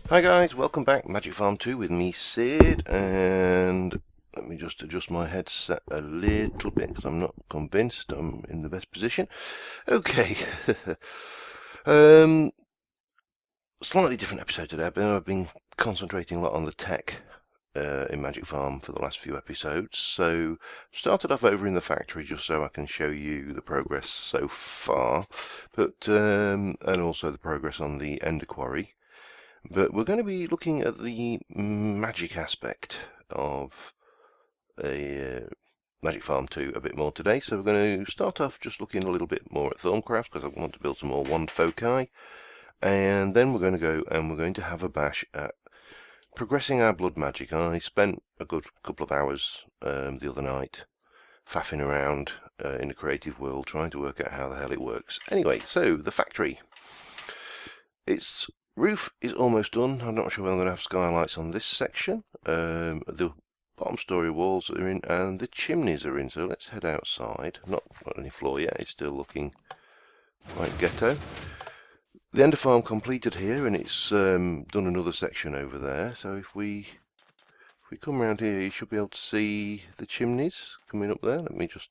Hi guys, welcome back. Magic Farm 2 with me, Sid, and let me just adjust my headset a little bit because I'm not convinced I'm in the best position. Okay, um, slightly different episode today. I've been concentrating a lot on the tech in Magic Farm for the last few episodes. So started off over in the factory just so I can show you the progress so far, but and also the progress on the Ender Quarry. But we're going to be looking at the magic aspect of a Magic Farm 2 a bit more today. So we're going to start off just looking a little bit more at Thaumcraft because I want to build some more wand foci. And then we're going to go and we're going to have a bash at progressing our blood magic. I spent a good couple of hours the other night faffing around in the creative world trying to work out how the hell it works. Anyway, so the factory. Its roof is almost done. I'm not sure whether I'm going to have skylights on this section. The bottom story walls are in and the chimneys are in, so let's head outside. Not got any floor yet, it's still looking quite ghetto. The Ender Farm completed here, and it's done another section over there. So if we come around here, you should be able to see the chimneys coming up there. Let me just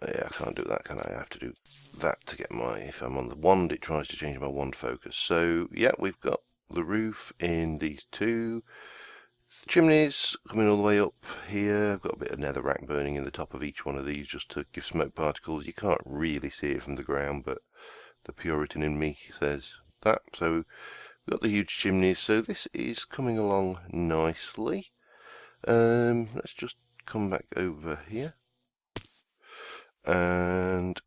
yeah, I can't do that, can I? I have to do that to get my, if I'm on the wand, it tries to change my wand focus. So, yeah, we've got the roof in these two. Chimneys coming all the way up here. I've got a bit of netherrack burning in the top of each one of these just to give smoke particles. You can't really see it from the ground, but the Puritan in me says that. So, we've got the huge chimneys. So, this is coming along nicely. Let's just come back over here. And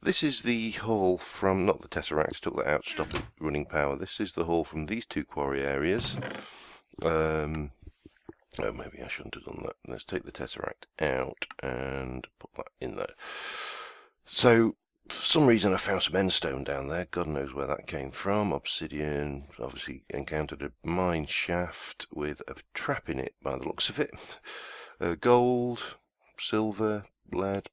this is the hall from, not the Tesseract, took that out to stop it running power. This is the hall from these two quarry areas. Oh, maybe I shouldn't have done that. Let's take the Tesseract out and put that in there. So, for some reason I found some endstone down there. God knows where that came from. Obsidian, obviously encountered a mine shaft with a trap in it by the looks of it. Gold, silver, lead,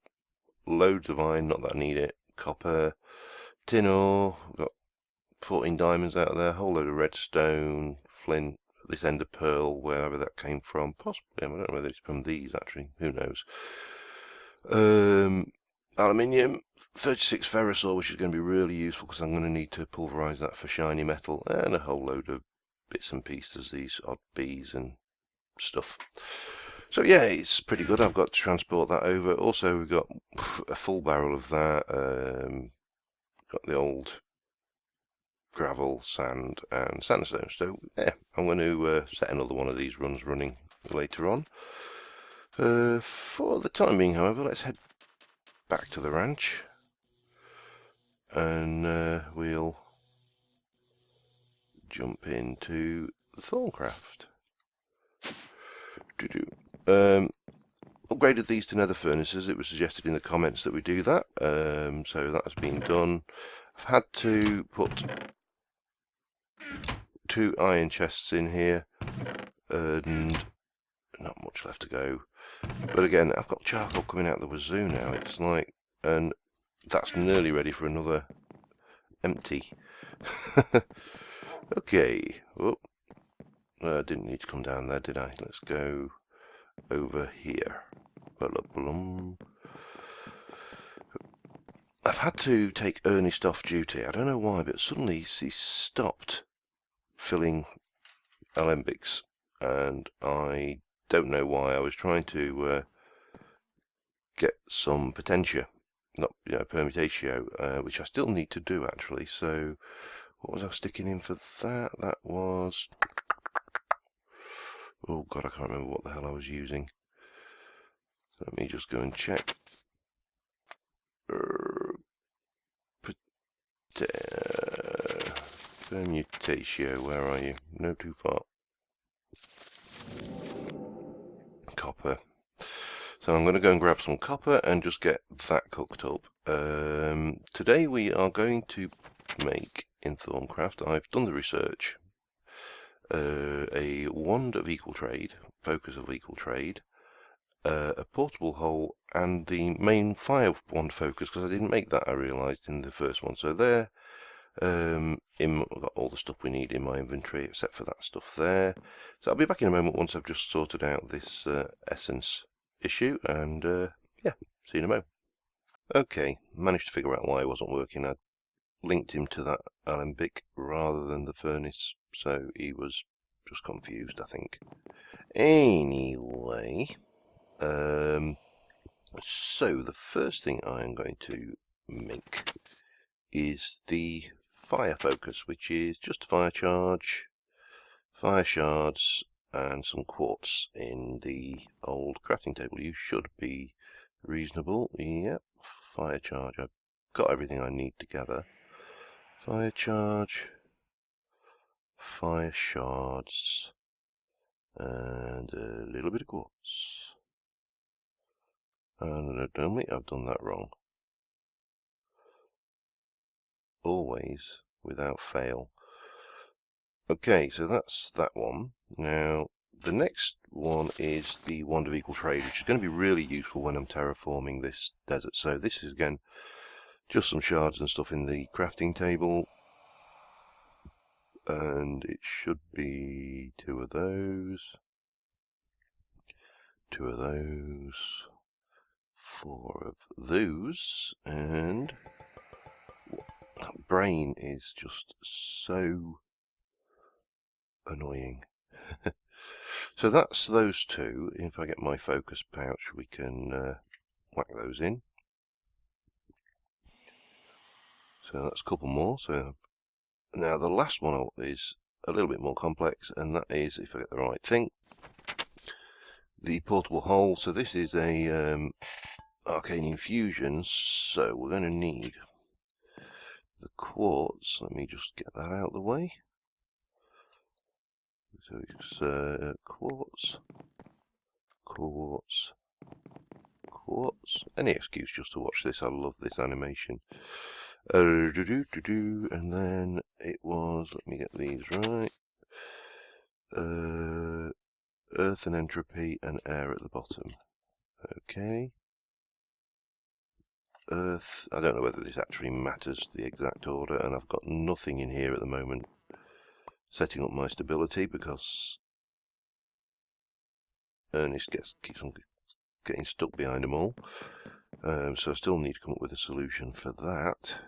loads of iron, not that I need it, copper, tin ore, got 14 diamonds out of there, a whole load of redstone, flint, this ender pearl, wherever that came from, possibly, I don't know whether it's from these actually, who knows. Aluminium, 36 ferrous ore, which is going to be really useful because I'm going to need to pulverise that for shiny metal, and a whole load of bits and pieces, these odd bees and stuff. So yeah, it's pretty good. I've got to transport that over. Also, we've got a full barrel of that. Got the old gravel, sand, and sandstone. So yeah, I'm going to set another one of these runs running later on. For the time being, however, let's head back to the ranch, and we'll jump into the Thaumcraft. Upgraded these to nether furnaces. It was suggested in the comments that we do that, so that's been done. I've had to put 2 iron chests in here, and not much left to go. But again, I've got charcoal coming out the wazoo now. It's like, and that's nearly ready for another empty. Okay. Oh, didn't need to come down there, did I? Let's go over here. I've had to take Ernest off duty. I don't know why, but suddenly he stopped filling alembics, and I don't know why. I was trying to get some potentia, not permutatio, which I still need to do actually. So what was I sticking in for that? That was, oh god, I can't remember what the hell I was using. Let me just go and check. Permutatio, where are you? No, too far. Copper. So I'm going to go and grab some copper and just get that cooked up. Today we are going to make, in Thaumcraft, I've done the research, a wand of equal trade, focus of equal trade, a portable hole, and the main fire wand focus, because I didn't make that, I realised, in the first one. So there I've got all the stuff we need in my inventory except for that stuff there. So I'll be back in a moment once I've just sorted out this essence issue, and yeah, see you in a moment. Okay, managed to figure out why it wasn't working. I linked him to that alembic rather than the furnace, so he was just confused, I think. Anyway, so the first thing I'm going to make is the fire focus, which is just a fire charge, fire shards, and some quartz in the old crafting table. You should be reasonable. Yep, fire charge. I've got everything I need together. Fire charge, fire shards, and a little bit of quartz. And don't me, I've done that wrong. Always, without fail. Okay, so that's that one. Now, the next one is the wand of equal trade, which is going to be really useful when I'm terraforming this desert. So this is, again, just some shards and stuff in the crafting table. And it should be 2 of those, 2 of those, 4 of those, and that brain is just so annoying. So that's those 2. If I get my focus pouch, we can whack those in. So that's a couple more. So now the last one is a little bit more complex, and that is, if I get the right thing, the portable hole. So this is a arcane infusion, so we're going to need the quartz. Let me just get that out of the way. So it's quartz, quartz, quartz. Any excuse just to watch this. I love this animation. And then it was, let me get these right, earth and entropy and air at the bottom. Okay. Earth, I don't know whether this actually matters, the exact order, and I've got nothing in here at the moment setting up my stability because Ernest keeps on getting stuck behind them all. So I still need to come up with a solution for that.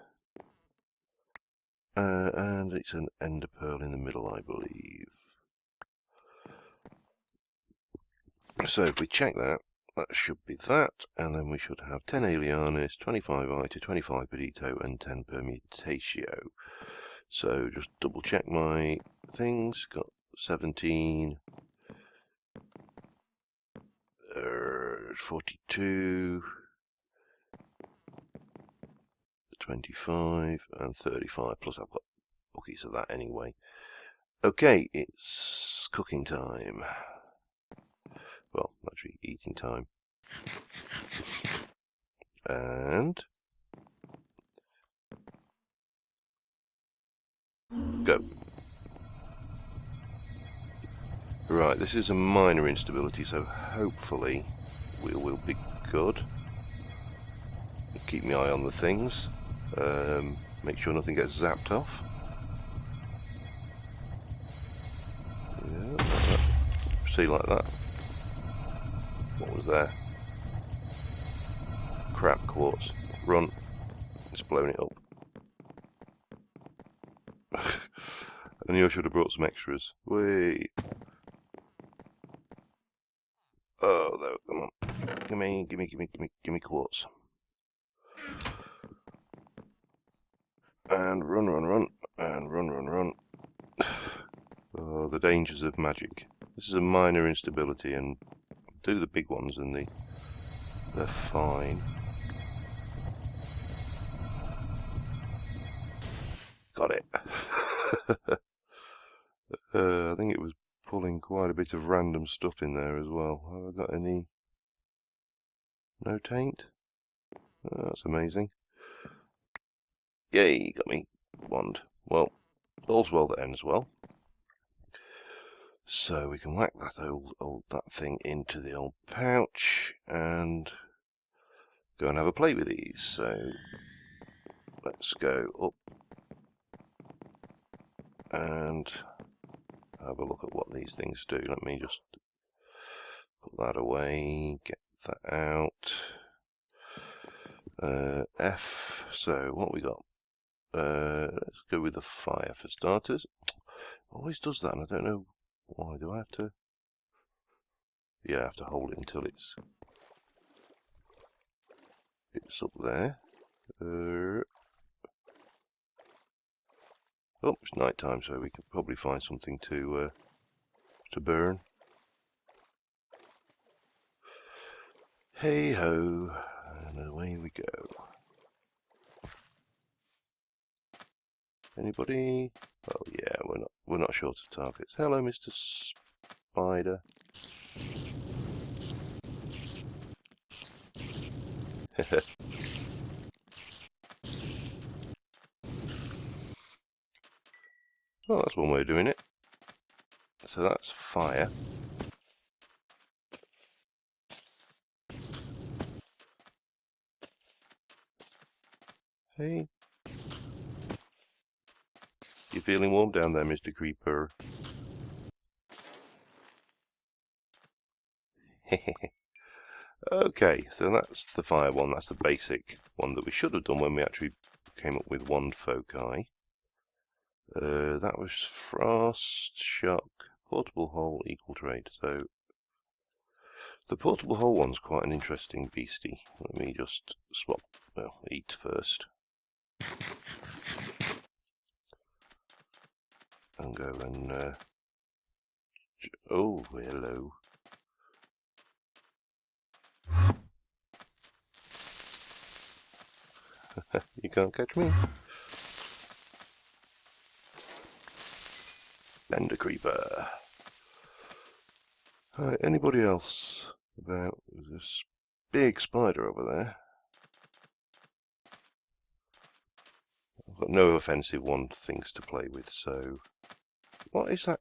And it's an ender pearl in the middle, I believe. So if we check that, that should be that, and then we should have 10 Alianis, 25 Ita, 25 Pedito, and 10 Permutatio. So just double check my things. Got 17, 42, 25, and 35. Plus I've got buckets of that anyway. Okay, it's cooking time. Well, actually eating time. And go. Right, this is a minor instability, so hopefully we will be good. Keep my eye on the things. Make sure nothing gets zapped off. Yeah, see, like that. What was there? Crap quartz. Run. It's blown it up. I knew I should have brought some extras. Wait. Oh, no, come on. Give me quartz. And run, and run. Oh, the dangers of magic. This is a minor instability, and do the big ones and they're fine. Got it. I think it was pulling quite a bit of random stuff in there as well. Have I got any? No taint? Oh, that's amazing. Yay, got me wand. Well, all's well that ends well. So we can whack that that thing into the old pouch and go and have a play with these. So let's go up and have a look at what these things do. Let me just put that away, get that out. F, so what we got? Let's go with the fire for starters. Always does that, and I don't know why. Do I have to? Yeah, I have to hold it until it's up there. Oh, it's night time, so we can probably find something to burn. Hey ho, and away we go. Anybody? Oh yeah, we're not short of targets. Hello, Mr. Spider. Well, that's one way of doing it. So that's fire. Hey. You feeling warm down there, Mr. Creeper? Okay, so that's the fire one. That's the basic one that we should have done when we actually came up with wand foci. That was frost, shock, portable hole, equal trade. So the portable hole one's quite an interesting beastie. Let me just swap, well, eat first. And go and, oh, hello. You can't catch me. Ender creeper. Alright, anybody else about this big spider over there? I've got no offensive one things to play with, so... What is that?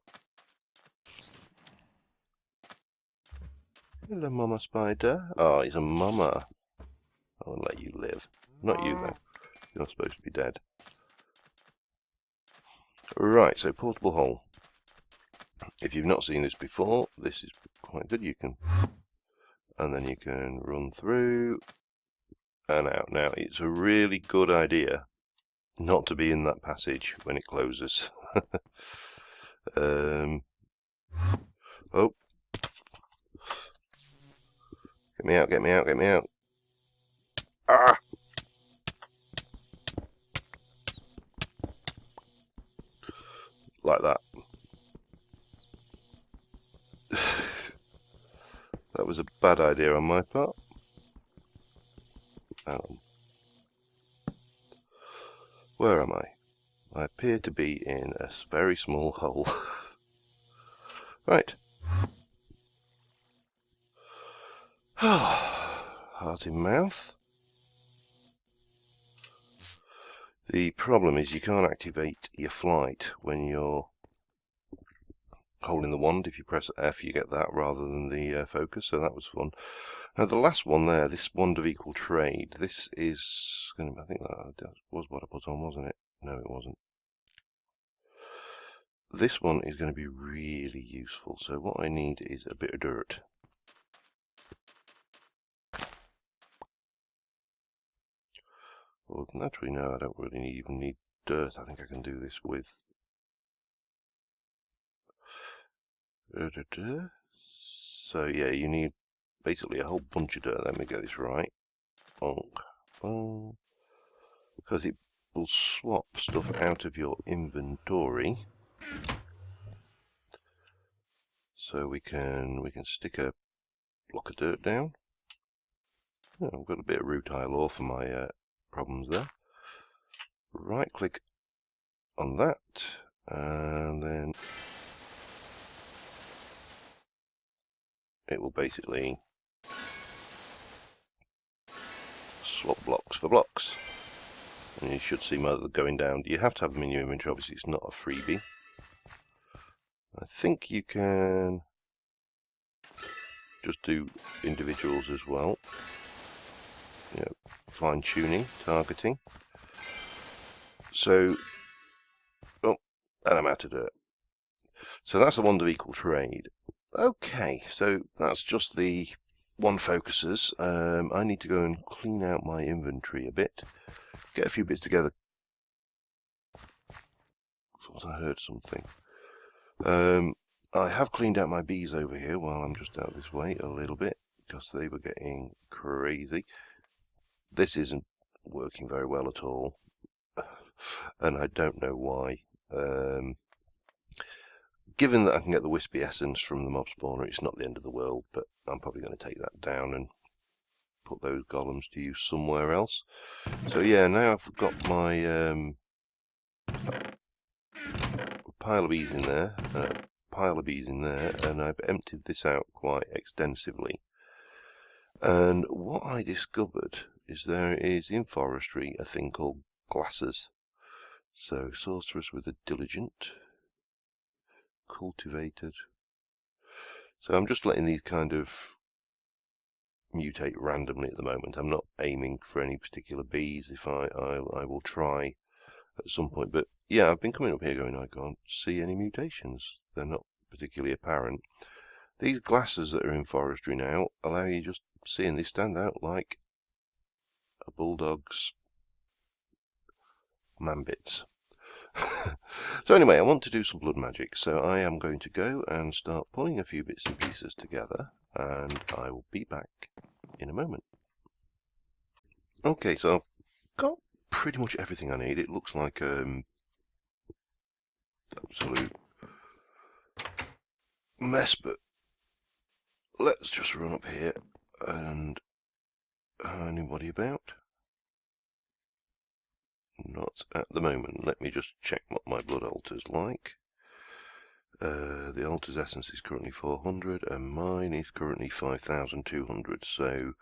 Hello, Mama Spider. Oh, he's a mama. I won't let you live. Not you, though. You're supposed to be dead. Right, so portable hole. If you've not seen this before, this is quite good. You can... And then you can run through and out. Now, it's a really good idea not to be in that passage when it closes. Oh. Get me out, get me out, get me out. Ah! Like that. That was a bad idea on my part. Where am I? I appear to be in a very small hole. Right. Heart in mouth. The problem is you can't activate your flight when you're holding the wand. If you press F, you get that rather than the focus, so that was fun. Now the last one there, this wand of equal trade, this is going to, I think that was what I put on, wasn't it? No, it wasn't. This one is going to be really useful, so what I need is a bit of dirt. Well, naturally, no, I don't really even need dirt. I think I can do this with... So, yeah, you need basically a whole bunch of dirt. Let me get this right. Because it will swap stuff out of your inventory. So we can stick a block of dirt down. Oh, I've got a bit of rutile ore for my problems there. Right click on that, and then it will basically swap blocks for blocks. And you should see mother going down. You have to have them in your inventory, obviously it's not a freebie. I think you can just do individuals as well. You know, fine tuning, targeting. So, oh, and I'm out of dirt. So that's the wand of equal trade. Okay, so that's just the one focusers. I need to go and clean out my inventory a bit, get a few bits together. Thought I heard something. I have cleaned out my bees over here while I'm just out this way a little bit, because they were getting crazy. This isn't working very well at all, and I don't know why. Given that I can get the wispy essence from the mob spawner, it's not the end of the world, but I'm probably going to take that down and put those golems to use somewhere else. So yeah, now I've got my pile of bees in there, and I've emptied this out quite extensively. And what I discovered is there is in forestry a thing called glasses. So sorceress with a diligent, cultivated. So I'm just letting these kind of mutate randomly at the moment. I'm not aiming for any particular bees. If I will try at some point. But yeah, I've been coming up here going, I can't see any mutations. They're not particularly apparent. These glasses that are in forestry now allow you just seeing they stand out like a bulldog's man-bits. So anyway, I want to do some blood magic, so I am going to go and start pulling a few bits and pieces together, and I will be back in a moment. Okay, so I've got pretty much everything I need. It looks like absolute mess, but let's just run up here and anybody about? Not at the moment. Let me just check what my blood altar's like. The altar's essence is currently 400 and mine is currently 5,200. So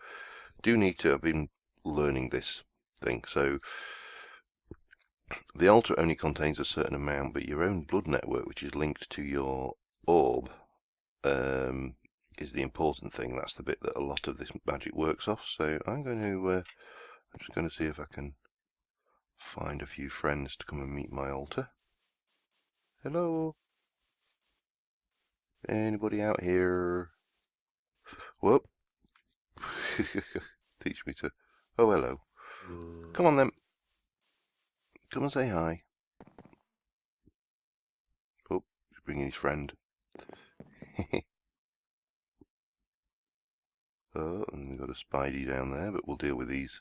do need to have been learning this thing. So the altar only contains a certain amount, but your own blood network, which is linked to your orb, is the important thing. That's the bit that a lot of this magic works off. So I'm just going to see if I can find a few friends to come and meet my altar. Hello? Anybody out here? Whoop. Teach me to... Oh, hello. Come on then. Come and say hi. Oh, he's bringing his friend. Oh, and we've got a Spidey down there, but we'll deal with these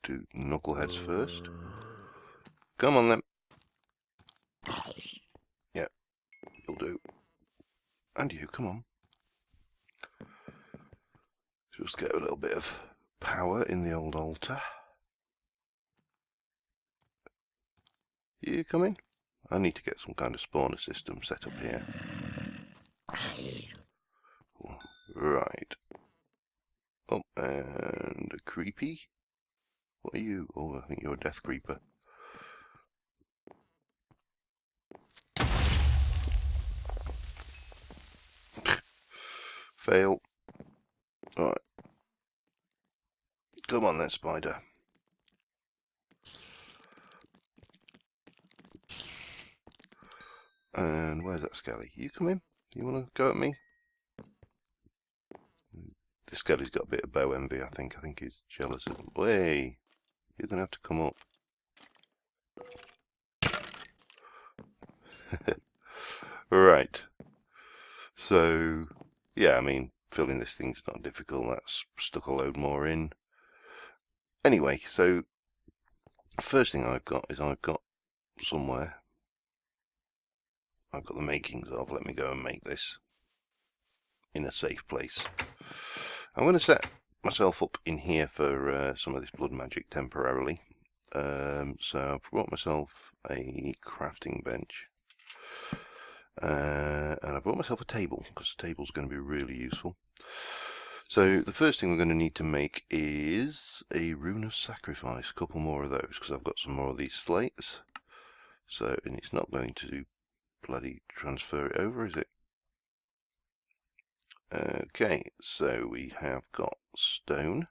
two knuckleheads first. Come on then. Yeah, you'll do. And you, come on. Just get a little bit of power in the old altar. You come in? I need to get some kind of spawner system set up here. Right. Oh, and a creepy. What are you? Oh, I think you're a death creeper. Fail. Alright. Come on then, spider. And where's that skelly? You come in? You want to go at me? The skelly's got a bit of bow envy, I think. I think he's jealous of... Way! You're going to have to come up. Right. So, yeah, I mean, filling this thing's not difficult. That's stuck a load more in. Anyway, so first thing I've got is I've got somewhere. I've got the makings of. Let me go and make this in a safe place. I'm going to set myself up in here for some of this blood magic temporarily. So I've brought myself a crafting bench. And I brought myself a table, because the table's going to be really useful. So the first thing we're going to need to make is a rune of sacrifice, a couple more of those, because I've got some more of these slates. So, and it's not going to bloody transfer it over, is it? Okay, so we have got stone.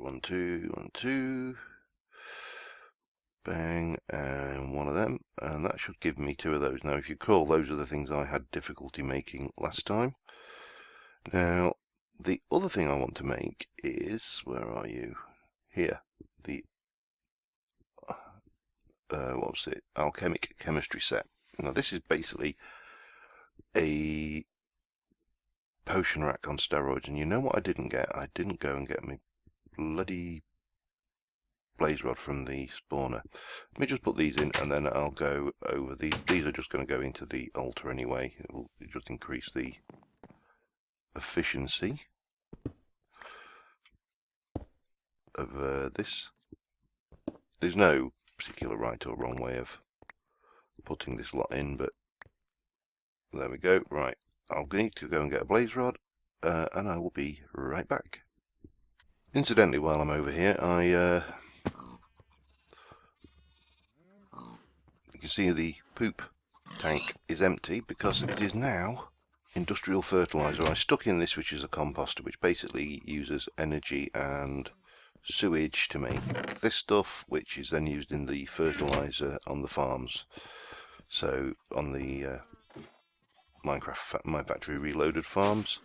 1, 2, 1, 2. Bang, and one of them, and that should give me 2 of those. Now, if you recall, those are the things I had difficulty making last time. Now, the other thing I want to make is, where are you? Here, the what was it? Alchemic chemistry set. Now, this is basically a potion rack on steroids, and you know what I didn't get? I didn't go and get my bloody blaze rod from the spawner. Let me just put these in, and then I'll go over these. These are just going to go into the altar anyway. It will just increase the efficiency of this. There's no particular right or wrong way of putting this lot in, but there we go. Right, I'll need to go and get a blaze rod, and I will be right back. Incidentally, while I'm over here, you can see the poop tank is empty because it is now industrial fertilizer. I stuck in this, which is a composter, which basically uses energy and sewage to make this stuff, which is then used in the fertilizer on the farms. So on the Minecraft My Factory Reloaded farms.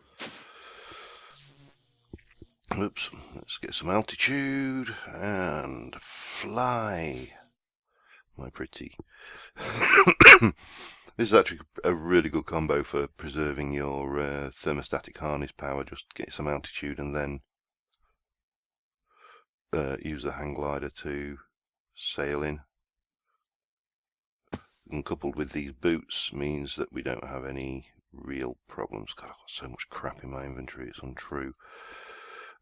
Oops, let's get some altitude and fly, my pretty. This is actually a really good combo for preserving your thermostatic harness power. Just get some altitude and then use the hang glider to sail in. And coupled with these boots means that we don't have any real problems. God, I've got so much crap in my inventory, it's untrue.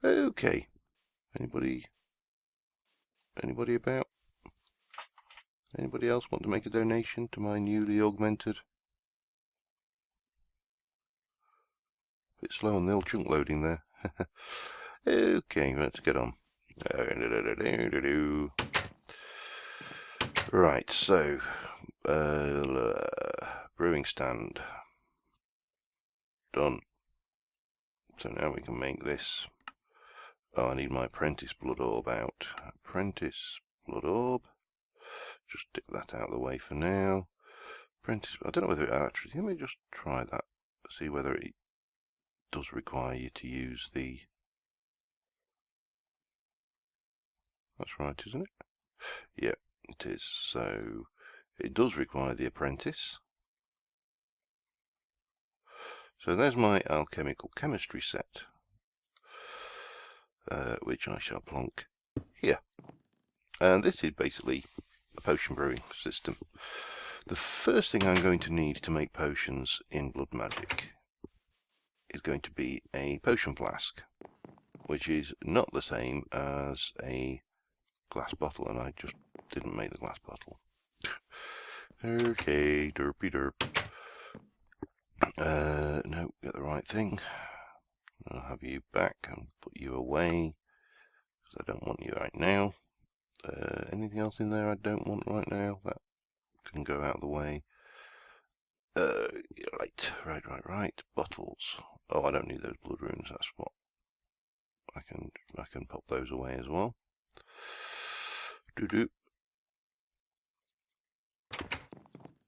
Okay, anybody about? Anybody else want to make a donation to my newly augmented? Bit slow on the old chunk loading there. Okay, let's get on. Right, so brewing stand done. So now we can make this. Oh, I need my apprentice blood orb out. Apprentice blood orb. Just stick that out of the way for now. Apprentice, I don't know whether it actually, let me just try that. See whether it does require you to use the, that's right, isn't it? Yeah, it is. So it does require the apprentice. So there's my alchemical chemistry set, which I shall plonk here. And this is basically a potion brewing system. The first thing I'm going to need to make potions in Blood Magic is going to be a potion flask, which is not the same as a glass bottle, and I just didn't make the glass bottle. Okay, derpy derp. No, get the right thing. I'll have you back and put you away, because I don't want you right now. Anything else in there I don't want right now? That can go out of the way. Right. Bottles. Oh, I don't need those blood runes. That's what I can pop those away as well. Doo-doo.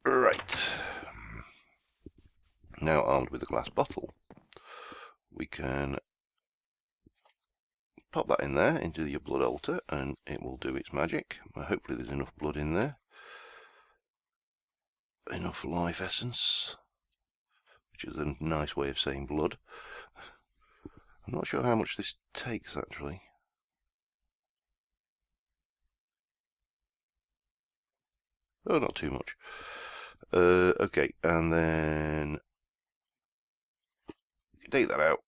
Right. Now armed with a glass bottle, we can pop that in there into your blood altar, and it will do its magic. Hopefully, there's enough blood in there. Enough life essence, which is a nice way of saying blood. I'm not sure how much this takes actually. Oh, not too much. Okay, and then take that out.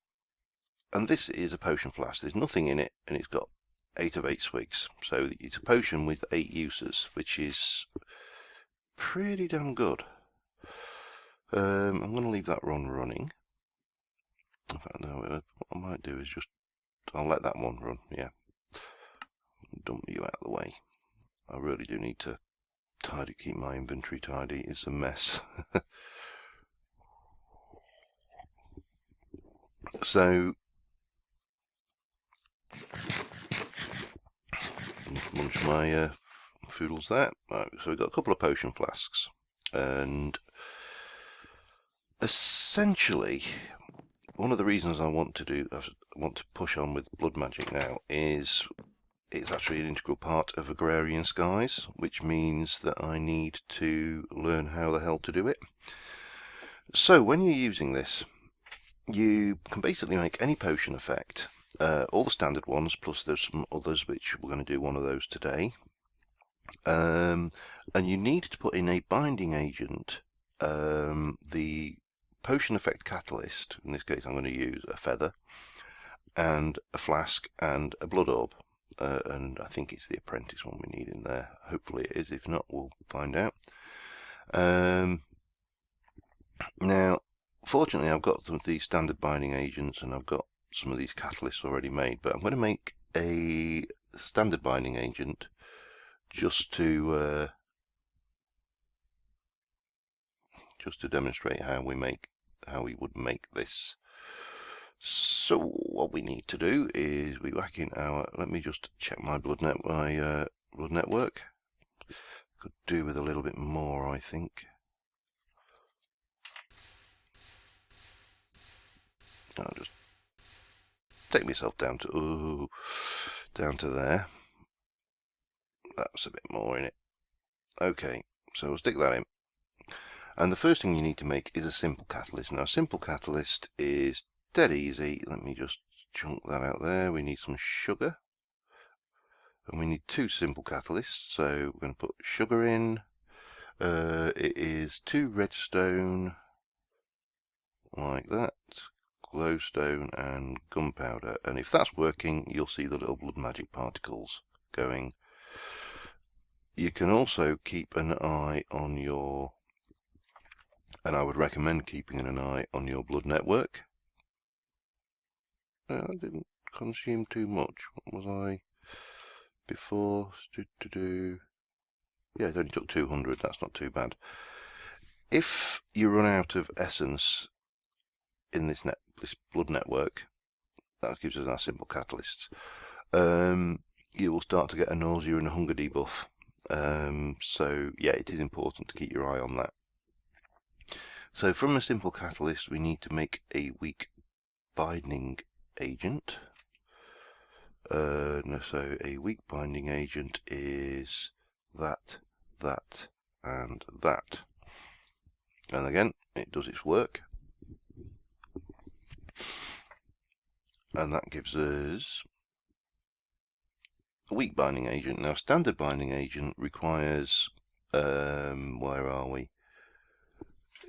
And this is a potion flask. There's nothing in it, and it's got 8 of 8 swigs. So it's a potion with 8 uses, which is pretty damn good. I'm going to leave that one running. In fact, no, what I might do is just, I'll let that one run, yeah. Dump you out of the way. I really do need to keep my inventory tidy. It's a mess. So, munch my foodles there. Right, so we've got a couple of potion flasks, and essentially one of the reasons I want to push on with blood magic now is it's actually an integral part of Agrarian Skies, which means that I need to learn how the hell to do it. So when you're using this, you can basically make any potion effect, all the standard ones, plus there's some others which we're going to do one of those today. And you need to put in a binding agent, the potion effect catalyst. In this case I'm going to use a feather, and a flask, and a blood orb. And I think it's the apprentice one we need in there. Hopefully it is. If not, we'll find out. Now, fortunately, I've got some of these standard binding agents, and I've got some of these catalysts already made. But I'm going to make a standard binding agent just to demonstrate how we would make this. So what we need to do is we whack in our. Let me just check my blood network. Could do with a little bit more, I think. I'll just take myself down to there. That's a bit more in it. Okay, so we'll stick that in. And the first thing you need to make is a simple catalyst. Now, a simple catalyst is dead easy. Let me just chunk that out there. We need some sugar, and we need 2 simple catalysts. So we're going to put sugar in. It is 2 redstone, like that, glowstone, and gunpowder. And if that's working, you'll see the little blood magic particles going. You can also keep an eye on your, and I would recommend keeping an eye on your blood network. That didn't consume too much. What was I before? Yeah, it only took 200. That's not too bad. If you run out of essence in this blood network, that gives us our simple catalysts. You will start to get a nausea and a hunger debuff. So yeah, it is important to keep your eye on that. So from a simple catalyst, we need to make a weak binding agent. So a weak binding agent is that, and that. And again, it does its work. And that gives us a weak binding agent. Now, standard binding agent requires, where are we?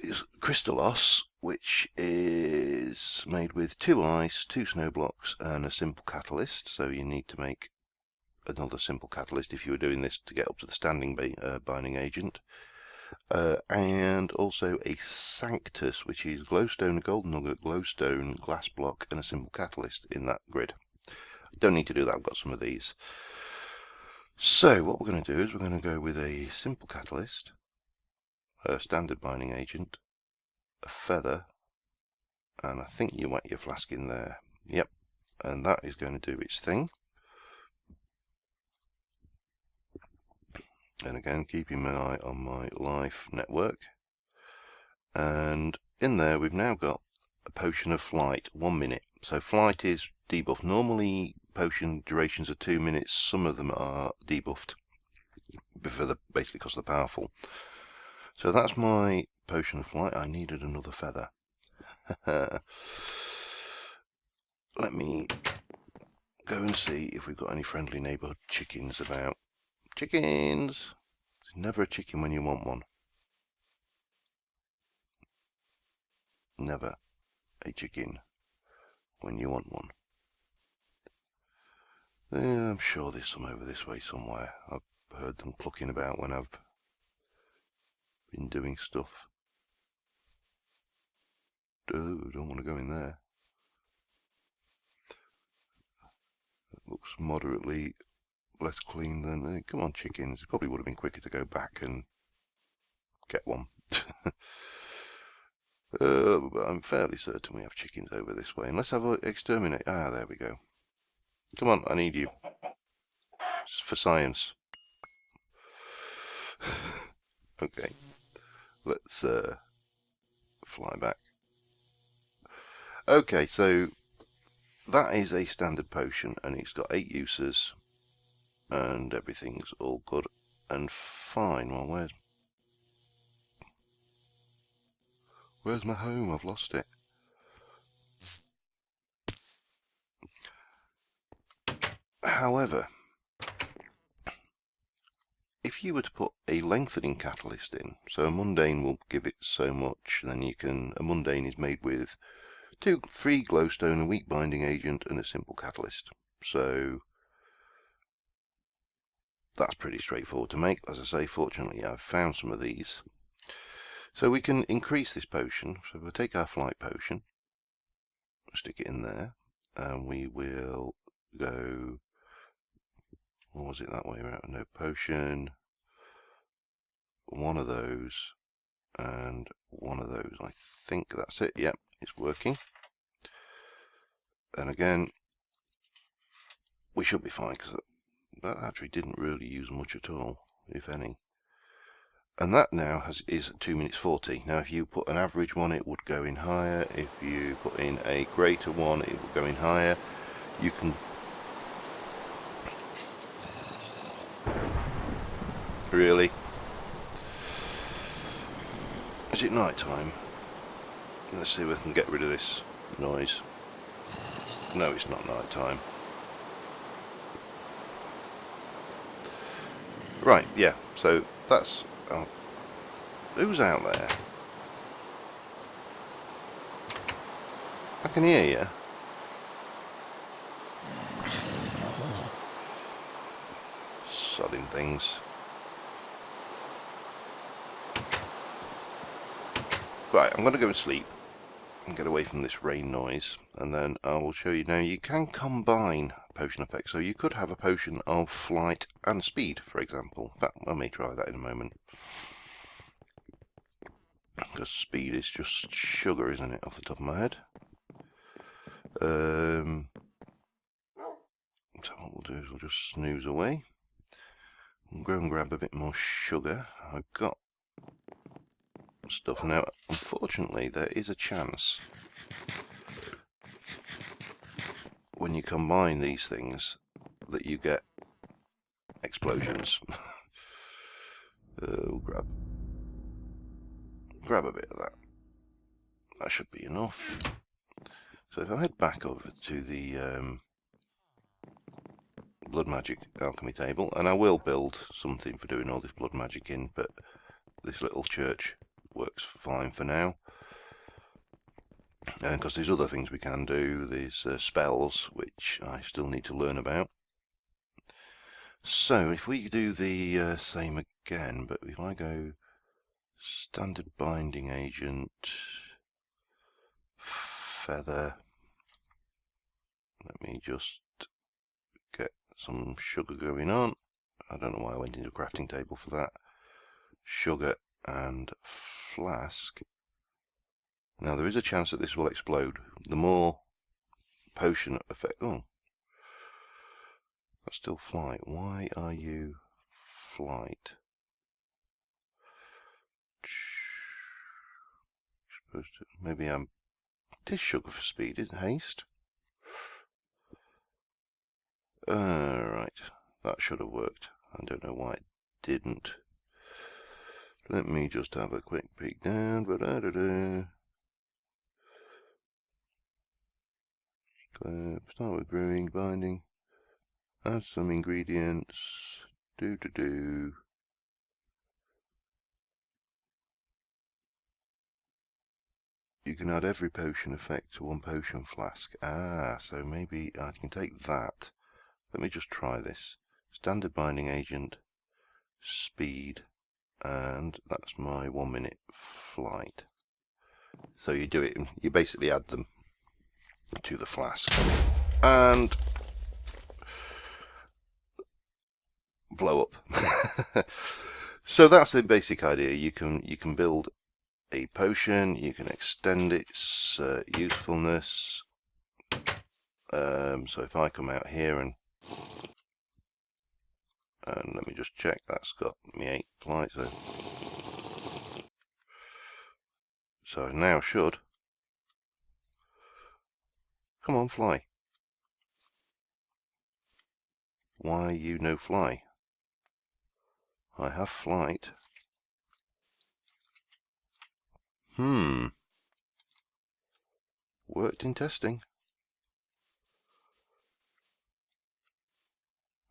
It's crystallos, which is made with 2 ice, 2 snow blocks, and a simple catalyst. So you need to make another simple catalyst if you were doing this to get up to the standing binding agent. And also a sanctus, which is glowstone, golden nugget, glowstone, glass block, and a simple catalyst in that grid. Don't need to do that, I've got some of these. So what we're going to do is we're going to go with a simple catalyst, a standard binding agent, a feather, and I think you whack your flask in there. Yep, and that is going to do its thing. And again, keeping my eye on my life network. And in there we've now got a potion of flight, 1 minute. So flight is debuffed. Normally potion durations are 2 minutes. Some of them are debuffed basically because they're powerful. So that's my potion of flight. I needed another feather. Let me go and see if we've got any friendly neighbourhood chickens about. Chickens! There's never a chicken when you want one. Never a chicken when you want one. I'm sure there's some over this way somewhere. I've heard them clucking about when I've been doing stuff. Oh, don't want to go in there. It looks moderately less clean than... come on, chickens. It probably would have been quicker to go back and get one. But I'm fairly certain we have chickens over this way. And let's have a exterminate. Ah, there we go. Come on, I need you. It's for science. Okay, let's fly back. Okay, so that is a standard potion, and it's got 8 uses, and everything's all good and fine. Well, where's my home? I've lost it. However, if you were to put a lengthening catalyst in, so a mundane will give it so much, then you can, a mundane is made with 3 glowstone, a weak binding agent, and a simple catalyst. So that's pretty straightforward to make. As I say, fortunately I've found some of these. So we can increase this potion. So we'll take our flight potion, stick it in there, and we will go, what was it that way around? No, potion, one of those, and one of those. I think that's it. Yep, it's working. And again, we should be fine, because that actually didn't really use much at all, if any. And that now is 2 minutes 40. Now if you put an average one, it would go in higher. If you put in a greater one, it would go in higher. You can really. Is it night time? Let's see if we can get rid of this noise. No, it's not night time. Right, yeah, so that's... Oh, who's out there? I can hear you. Sodding things. Right, I'm going to go and sleep and get away from this rain noise, and then I will show you. Now you can combine potion effects, so you could have a potion of flight and speed, for example. In fact, I may try that in a moment, because speed is just sugar, isn't it, off the top of my head. So what we'll do is we'll just snooze away and go and grab a bit more sugar. I've got stuff now. Unfortunately, there is a chance when you combine these things that you get explosions. We'll grab a bit of that. That should be enough. So if I head back over to the blood magic alchemy table, and I will build something for doing all this blood magic in, but this little church works fine for now. Because there's other things we can do. There's spells, which I still need to learn about. So if we do the same again, but if I go standard binding agent, feather, let me just get some sugar going on. I don't know why I went into a crafting table for that. Sugar and flask. Now there is a chance that this will explode. The more potion effect... Oh, that's still flight. Why are you flight? Supposed to... Maybe I'm... It is sugar for speed, isn't it? Haste? Right. That should have worked. I don't know why it didn't. Let me just have a quick peek down. Start with brewing, binding. Add some ingredients. You can add every potion effect to one potion flask. Ah, so maybe I can take that. Let me just try this. Standard binding agent, speed, and that's my 1 minute flight. So you do it, and you basically add them to the flask and blow up. So that's the basic idea. You can build a potion, you can extend its usefulness. So if I come out here and And let me just check, that's got me 8 flights. So now should. Come on, fly. Why you no fly? I have flight. Worked in testing.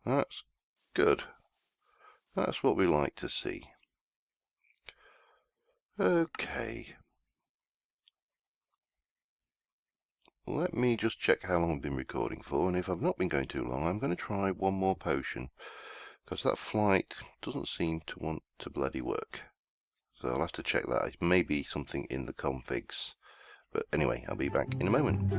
That's good. That's what we like to see. Okay. Let me just check how long I've been recording for, and if I've not been going too long, I'm going to try one more potion, because that flight doesn't seem to want to bloody work. So I'll have to check that. It may be something in the configs. But anyway, I'll be back in a moment.